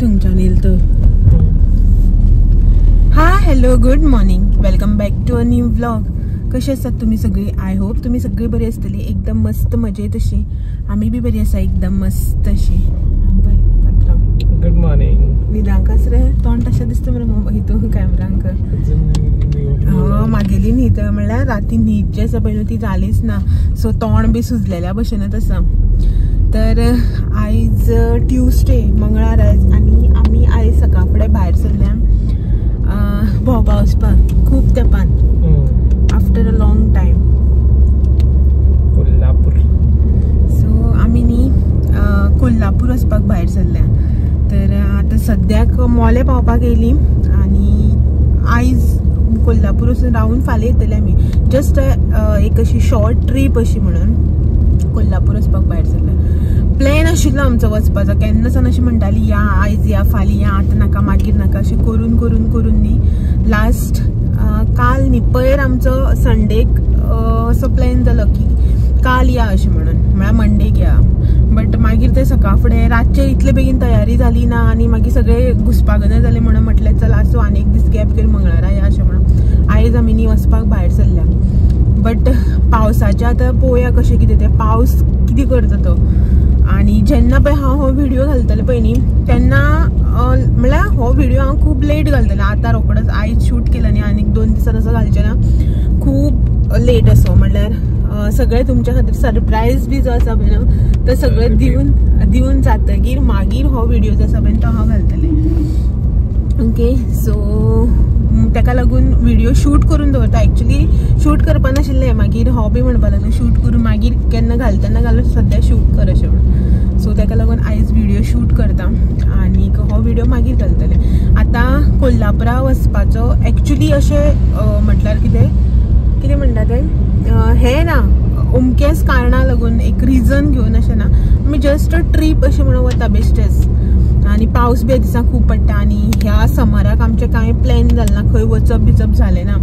थंयच्यान येयला तो. Hi hello good morning, welcome back to a new vlog. कशी आसात तुम्ही सगळी? आय होप तुम्ही सगळी बरी आसतली, एकदम मस्त मजेत अशी. आम्ही बी बरी आसा, एकदम मस्त अशी. Good morning. निदांकास रे तोंड तशें दिसता मरे हितून कॅमेरांक. मागेली न्हीद म्हणल्यार राती न्हीद जी आसा पळय ती जालीच ना, सो तोंड बी सुजलेल्या भशेनच आसा. तर आयज ट्यूजडे, मंगळार आयज, आनी आमी आयज सकाळ फुडें भायर सरल्या भोंवपाक वचपाक खूब तेंपान, after a long time. Kolhapur. So आमी न्ही कोल्हापूर वचपाक भायर सरल्या. तर आतां सद्याक मोले पावपाक येयली आनी आयज कोल्हापूर वचून रावन फाल्यां येतले आमी. जस्ट एक अशी शॉर्ट ट्रीप अशी म्हणून कोल्हापूर वचपाक भायर सरल्या. प्लॅन आशिल्लो आमचो वचपाचो, केन्ना सावन अशी म्हणटाली या आयज या फाल्यां या, आतां नाका मागीर नाका, अशें करून करून करून न्ही लास्ट काल न्ही पयर आमचो संडेक असो प्लॅन जालो की काल या अशें म्हणून, म्हळ्यार मंडेक या. बट मागीर ते सकाळ फुडें रातचे इतले बेगीन तयारी जाली ना आनी मागीर सगळे घुसपागने जाले म्हणून म्हटलें चल आसूं आनी एक दीस गॅप घेवन मंगळारा या अशें म्हणून आयज आमी न्ही वचपाक भायर सरल्या. बट पावसाचें आतां पळोवया कशें कितें तें, पावस कितें करता तो. आनी जेन्ना पळय हांव हो व्हिडिओ घालतलें पळय न्ही तेन्ना म्हळ्यार हो व्हिडिओ हांव खूब लेट घालतलें. आतां रोखडोच आयज शूट केला न्ही, आनीक 2 दिसान असो घालचें ना, खूब लेट असो. म्हळ्यार सगळे तुमच्या खातीर सरप्रायज बी जो आसा पळय न्हू तो सगळें दिवन जातकीर मागीर हो व्हिडिओ जो आसा पळय तो हांव घालतलें. ओके, सो ताका लागून व्हिडिओ शूट करून दवरता. एक्चुअली शूट करपा नाशिल्लें, मागीर हो बी म्हणपा लागलो शूट करून मागीर केन्ना घालतना घालून सद्या शूट कर अशें म्हणून. सो ताका लागून आयज व्हिडिओ शूट करता आनी हो व्हिडिओ मागीर घालतलें. आतां कोल्हापुरा वचपाचो एक्चुअली अशें म्हटल्यार कितें म्हणटा तें हें ना अमकेच कारणां लागून एक रिजन घेवन अशें ना, आमी जस्ट ट्रीप अशें म्हणून वता बेश्टेच. आनी पावस बी दिसा खूब पडटा आनी ह्या समराक आमचें कांय प्लॅन जालें ना, खंय वचप बिचप जालें ना.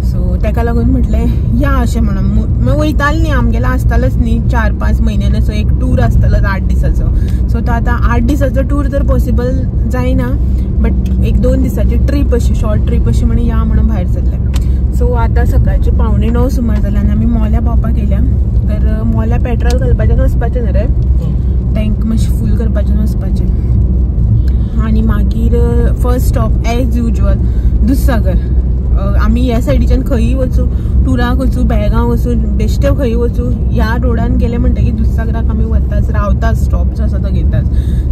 सो ताका लागून म्हटलें या अशें म्हणून. वयतालें न्ही आमगेलो आसतालोच न्ही 4-5 म्हयन्यान असो एक टूर आसतालो 8 दिसाचो. सो तो आतां 8 दिसाचो टूर तर पॉसिबल जायना, बट एक 2 दिसाची ट्रीप अशी शॉर्ट ट्रीप अशी म्हणून या म्हणून भायर सरले. सो आतां सकाळचे 8:45 सुमार जाले आनी आमी मोल्या पावपाक येयल्या. तर मोल्या पेट्रोल घालपाचें वचपाचें न्ही रे, टँक मातशें फूल करपाचें वचपाचें. आनी मागीर first stop as usual Dudhsagar. आमी ह्या सायडीच्यान खंयी वचूं, टुराक वचूं, बेळगांव वचूं, बेश्टे खंयी वचूं, ह्या रोडान गेले म्हणटकीर दुधसागराक आमी वताच, रावतात, स्टॉप जो आसा तो घेतात.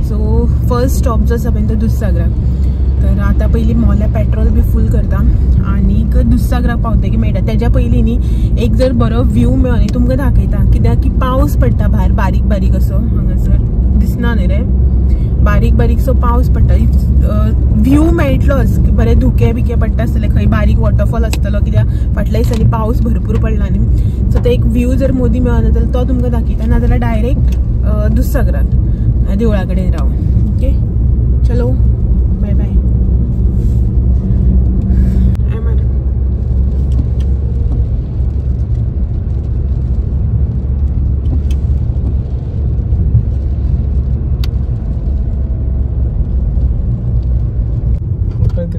सो फर्स्ट स्टॉप जो आसा पळय तो दुधसागराक. तर आतां पयलीं मोल्या पेट्रोल बी फूल करता आनीक दुधसागराक पावतकीर मेळटा. तेज्या पयलीं न्ही एक जर बरो व्यू मेळ्ळो न्ही तुमकां दाखयता, कित्याक की पावस पडटा भायर बारीक बारीक असो. हांगासर दिसना न्ही रे, बारीक बारीक सो पावस पडटा. व्यू मेळटलोच, बरें धुके बिके पडटा आसतले, खंय बारीक वॉटरफॉल आसतलो, कित्याक फाटल्या दिसांनी पावस भरपूर पडला न्ही. सो तो एक व्यू जर मोदी मेळना जाल्यार तो तुमकां दाखयता, नाजाल्यार डायरेक्ट दुधसागराक देवळा कडेन रावन. ओके चलो बाय बाय.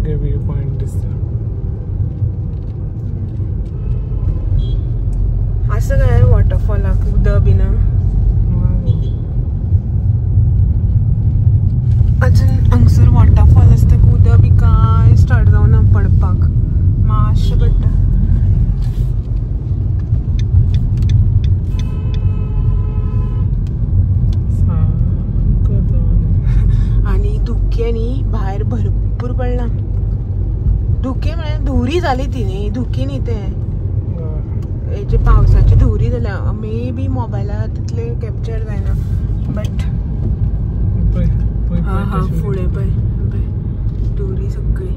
व्यू पॉइंट दिसता असं काय वॉटरफॉलाक उदक बी ना. अजून हांगसर वॉटरफॉल आसता, उदक बी काय स्टार्ट जावना पडपाक, मातशें पडटा. आनी धुके न्ही भायर भरपूर पडला. धुके म्हळ्यार धुवरी जाली ती न्ही, धुके न्ही ते हेजे पावसाची धुवरी जाल्या. मे बी मोबायलार तितले कॅप्चर जायना, बट हा फुडें पळय धुवरी सगळी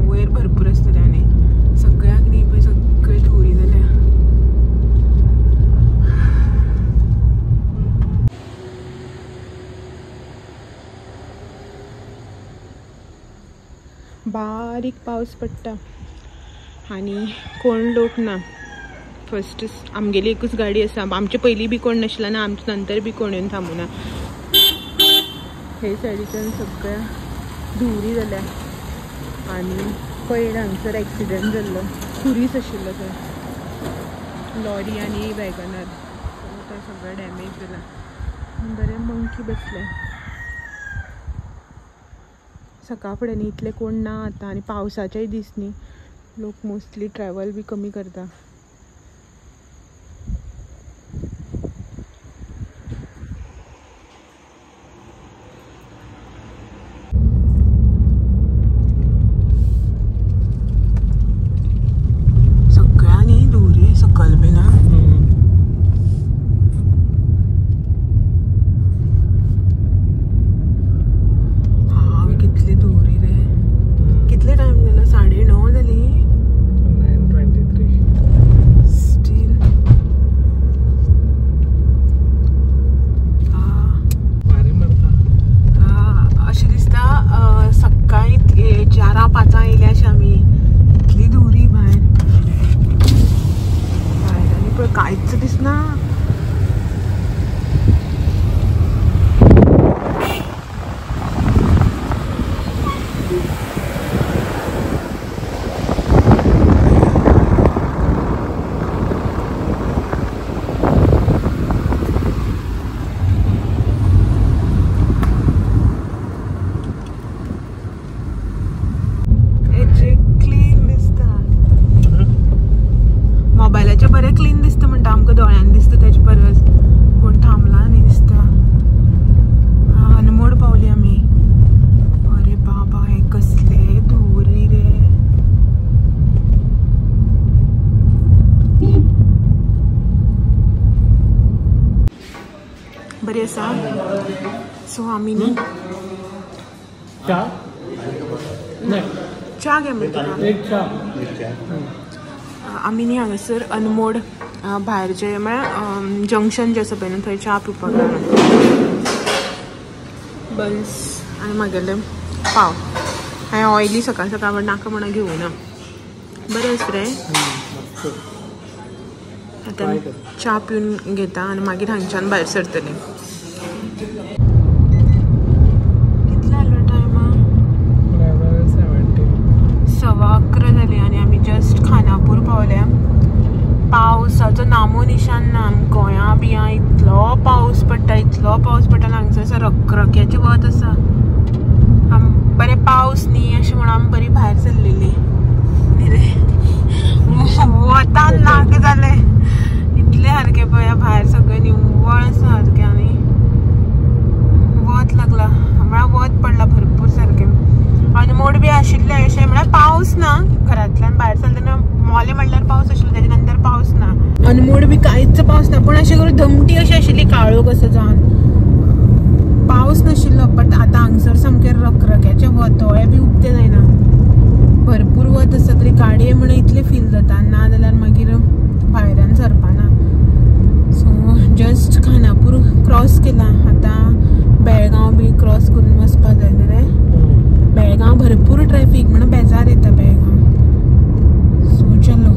वयर भरपूर आसतले आनी सगळ्याक न्ही पळय सगळी धुवरी जाल्या. बारीक पावस पडटा आनी कोण लोक ना, फस्ट आमगेली एकूच गाडी आसा. आमचे पयलीं बी कोण नाशिल्ला ना आमचे नंतर बी कोण येवन थांबूना. हे सायडीच्यान सगळ्या धुवरी जाल्या आनी पयर हांगसर एक्सिडंट जाल्लो खुरीस आशिल्लो थंय लॉरी आनी वॅगनार थंय सगळें डॅमेज जाला. बरें मंकी बसले. सकाळ फुडें न्ही इतले कोण ना आतां आनी पावसाचेय दीस न्ही लोक मोस्टली ट्रॅवल बी कमी करता. सगळ्यांनी धुवरी सकल बी ना. काहीच दिसना. मोबायलाचे बरे क्लीन दिसता म्हणटा आमकां दोळ्यान दिसता तेजे परस. कोण थांबला न्ही दिसता. अनमोड पावली आमी. अरे बाबा हे कसले धुवरी रे. बरी आसा. सो आमी न्ही च्या घे म्हणटा आमी न्ही हांगासर अनमोड भायरचे म्हळ्यार जंक्शन जे आसा पळय न्हू थंय च्या पिवपाक लागला. बन्स आनी म्हागेले पाव. हांवें ऑयली सकाळ सकाळ नाका म्हणून घेवना. बरें आसा रे. आतां च्या पिवन घेता आनी मागीर हांगच्यान भायर सरतलें. कितले जालो टायम? 11:15 जाली आनी आमी जस्ट खानापूर पावल्या. पावसाचो नामो निशान ना. गोंया बिया इतलो पावस पडटा आनी हांगसर रखरख्याचें वत आसा. बरें पावस न्ही अशें म्हणून आमी बरी भायर सरलेली. वतान नाक जाले इतले सारके पळय भायर सगळें निव्वळ आसा सारकें आनी वत लागला म्हळ्यार वत पडला भरपूर सारकें. अनमोड बी आशिल्ले अशें म्हळ्यार पावस ना. घरांतल्यान भायर सरतना मोले म्हणल्यार पावस आशिल्लो तेजे नंतर पावस ना. अनमोड बी कांयच पावस ना पूण अशें करून धमटी अशी आशिल्ली काळोख असो जावन पावस नाशिल्लो. बट आतां हांगसर सामकें रखरख्याचें वत दोळे बी उक्ते जायना. भरपूर वत आसा तरी गाडये म्हणून इतलें फील जाता ना जाल्यार मागीर भायल्यान सरपाना. सो जस्ट खानापूर क्रॉस केला. आतां बेळगांव बी क्रॉस करून वचपाक जाय न्ही रे. बेळगांव भरपूर ट्रॅफिक म्हणून बेजार येता बेळगांव. सो चलो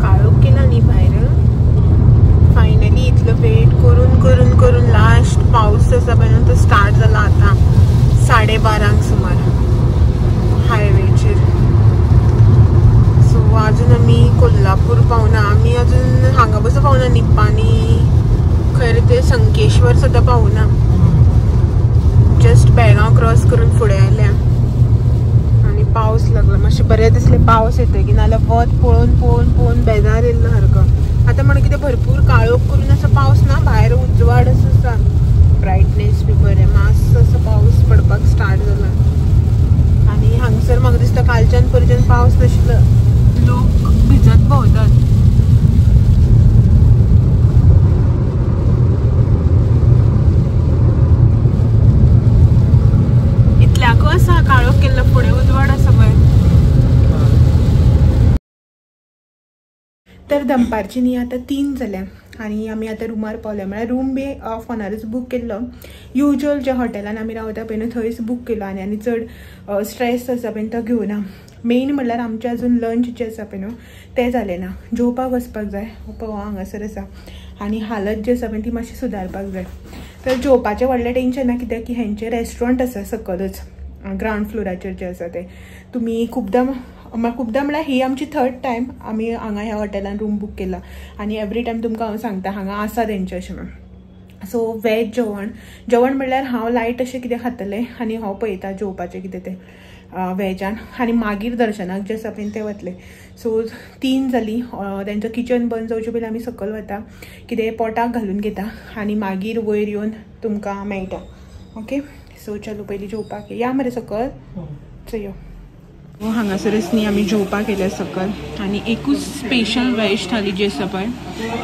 काळोख केला न्ही भायर. फायनली इतलो वेट करून करून करून लास्ट पावस आसा पळय न्हू तो स्टार्ट जाला आतां 12:30 सुमार हायवेचेर. सो अजून आमी कोल्हापूर पावना. आमी अजून हांगा बसून पावना निप्पानी खंय ते संकेश्वर सुद्दां पावना. जस्ट बेळगांव क्रॉस करून फुडें आयल्या आनी पावस लागला. मातशें बरें दिसलें पावस येतकीर नाल्यार वत पळोवन पळोवन पळोवन बेजार येयल्लो सारको. आतां म्हण कितें भरपूर काळोख करून असो पावस ना. भायर उजवाड असो आसा. ब्रायटनेस बी बरें मातसो असो पावस पडपाक स्टार्ट जाला. आनी हांगसर म्हाका दिसता कालच्यान परच्यान पावस नाशिल्लो. लोक भिजत भोंवतात. इतल्याकू आसा काळोख केल्लो. फुडें उजवाड आसा पळय. तर दनपारची न्ही आतां 3 जाल्या आनी आमी आतां रूमार पावल्या म्हळ्यार रूम बी फोनारूच बूक केल्लो युजल ज्या हॉटेलान आमी रावता पळय न्हू थंयच बूक केलो आनी चड स्ट्रेस आसा पळय तो घेवना मेन म्हणल्यार आमचें अजून लंच जें आसा पळय न्हू तें जालें ना जेवपाक वचपाक जाय पळय हांगासर आसा आनी हालत जी आसा पळय ती मातशी सुदारपाक जाय तर जेवपाचें व्हडलें टेंशन ना कित्याक की हेंचें रेस्टॉरंट आसा सकलच ग्रावंड फ्लोराचेर जें आसा तें तुमी खुबदां म्हळ्यार ही आमची 3rd टायम आमी हांगा ह्या हॉटेलान रूम बूक केला आनी एवरी टायम तुमकां हांव सांगता हांगा आसा तेंचें अशें म्हणून सो वेज जेवण म्हणल्यार हांव लायट अशें कितें खातलें आनी हांव पळयता जेवपाचें कितें तें वेजान आनी मागीर दर्शनाक जें आसा पळय तें वतलें सो 3 जालीं तेंचो किचन बंद जावचे पयलीं आमी सकयल वता कितें पोटाक घालून घेता आनी मागीर वयर येवन तुमकां मेळटा ओके सो चलो पयलीं जेवपाक या मरे सकयल चल यो हांगासरच न्ही आमी जेवपाक येयल्या सकयल आनी एकूच स्पेशल वेज थाली जी आसा पळय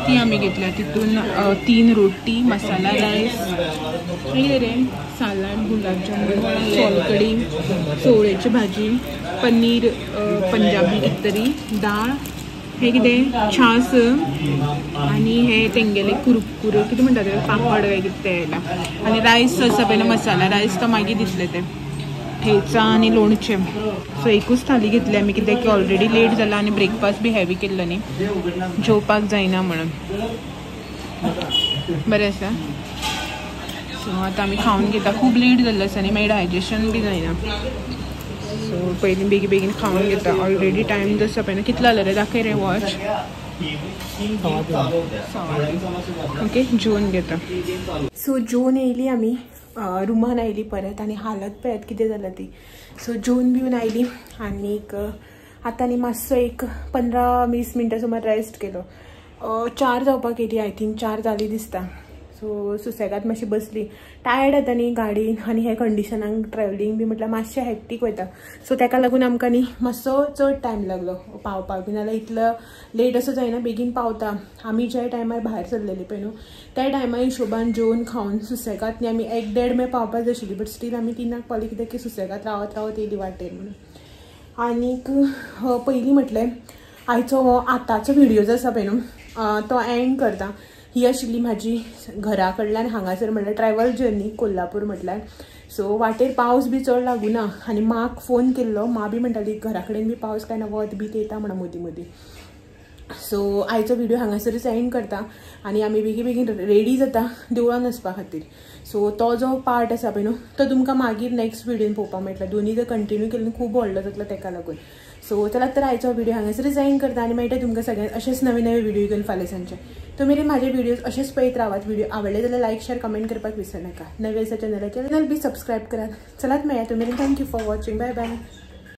ती आमी घेतल्या तितून 3 रोटी मसाला रायस रे सालाड गुलाब जामून सोलकडी चवळेची भाजी पनीर पंजाबी कितें तरी दाळ हे कितें छास आनी हे तेंगेले कुरकुरे कितें म्हणटा ते पापड काय कितें ते येयला आनी रायस आसा पळय मसाला रायस तो मागीर दितले ते ठेचा आनी लोणचें सो एकूच थाली घेतली आमी कित्याक की ऑलरेडी लेट जाला आनी ब्रेकफास्ट बी हेवी केल्लो न्ही जेवपाक जायना म्हणून बरें आसा सो आतां आमी खावन घेता खूब लेट जाल्लो आसा न्ही मागीर डायजेशन बी जायना सो पयलीं बेगीन खावन घेता ऑलरेडी टायम जो आसा पळय न्हू कितलो जालो रे दाखय रे वॉच ओके जेवन घेता सो जेवन येयली आमी रुमान आयली परत आनी हालत पळयात कितें जाल्या ती सो जेवन बिवन आयली आनीक आतां न्ही मातसो एक 15-20 मिनटां सुमार रेस्ट केलो 4 जावपाक येयली आय थिंक 4 जाली दिसता सो सुसेगाद मातशी बसली टायर्ड येता न्ही गाडीन आनी हे कंडिशनान ट्रॅवलिंग बी म्हटल्यार मातशें हॅक्टीक वयता सो ताका लागून आमकां न्ही मातसो चड टायम लागलो पावपाक बी नाल्यार इतलो लेट असो जायना बेगीन पावता आमी ज्या टायमार भायर सरलेली पळय न्हू त्या टायमा हिशोबान जेवन खावन सुसेगाद न्ही आमी 1-1.5 मे पावपाक जाय आशिल्ली बट स्टील आमी 3 पावली कित्याक की सुसेगाद रावत येयली वाटेर म्हणून आनीक पयलीं म्हटलें आयचो हो आतांचो व्हिडिओ जो आसा पळय न्हू तो एंड करता ही आशिल्ली म्हाजी घरा कडल्यान हांगासर म्हटल्यार ट्रॅवल जर्नी कोल्हापूर म्हटल्यार सो वाटेर पावस बी चड लागूना आनी माक फोन केल्लो मा बी म्हणटाली घरा कडेन बी पावस काय ना वत बी येता म्हणून मदीं मदीं सो आयचो व्हिडिओ हांगासरच एंड करता आनी आमी बेगीन रेडी जाता देवळान वचपा खातीर सो तो जो पार्ट आसा पळय न्हू तो तुमकां मागीर नेक्स्ट व्हिडिओन पळोवपाक मेळटलो दोनी जर कंटिन्यू केलें खूब व्हडलो जातलो ताका लागून सो चला तर आयचो व्हिडिओ हांगासरच एंड करता आनी मेळटा तुमकां सगळ्यांक अशेंच नवे व्हिडिओ घेवन फाल्यां सांजचे तुमी म्हाजे व्हिडिओज अशेंच पळयत रावात व्हिडिओ आवडले जाल्यार लायक शेअर कमेंट करपाक विसरनाका नवे आसा चॅनल बी सबस्क्रायब करात चलात मेळया तुमी thank you for watching bye bye